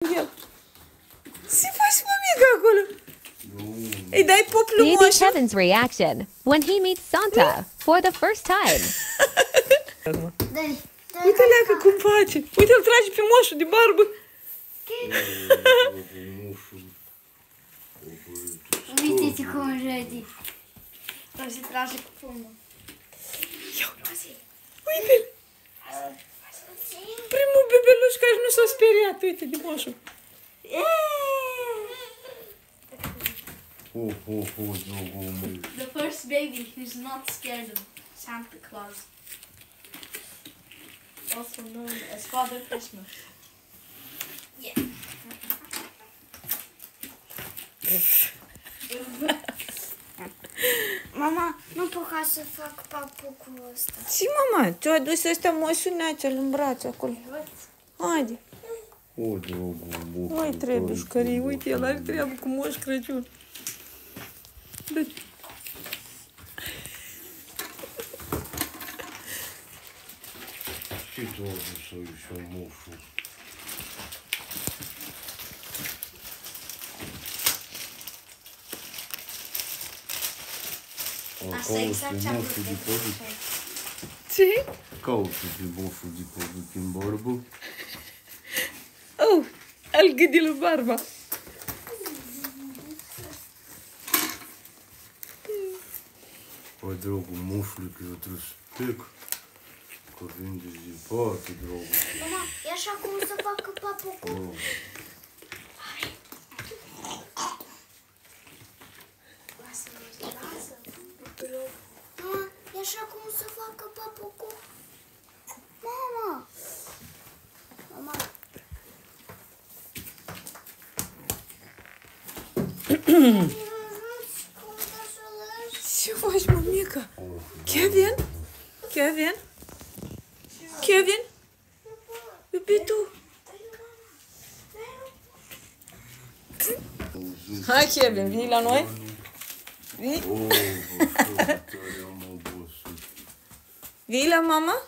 Ce faci, mămică, acolo? Îi dai poplu Baby moșu? Kevin's reaction when he meets Santa for the first time. Uite leacă cum face. Uite, îl trage pe moșul de barbă. Uite-te cum râde. O să trage cu pumnul. Uite-l. Primul bebeluș care nu s-a speriat. Uite de moșul. The first baby who's not scared of Santa Claus. Also known as Father Christmas. Yeah. Mama, nu pot ca să fac papucul ăsta. Ce, mama? Ți-a adus ăsta moșuneața-l în braț acolo. Haide. Mai trebuie șcării. Uite, el are treabă cu Moș Crăciun. Ce tu a adus aici, moșul? Asta e exact ce am vrut. Ce? Caută-te moșul de pădut în barbă. Oh, al gâdilă barba. Păi, dragul, moșului, că eu trebuie să plec. Că vin de departe, dragul. Mama, e așa cum să facă papucul. Mama, e așa cum să facă papucul. Mama! Mama! Ce faci, mămică? Kevin? Kevin? Kevin? Iubitul? Hai, Kevin, vii la noi? Vii? Tare am obosit. Vii la mama?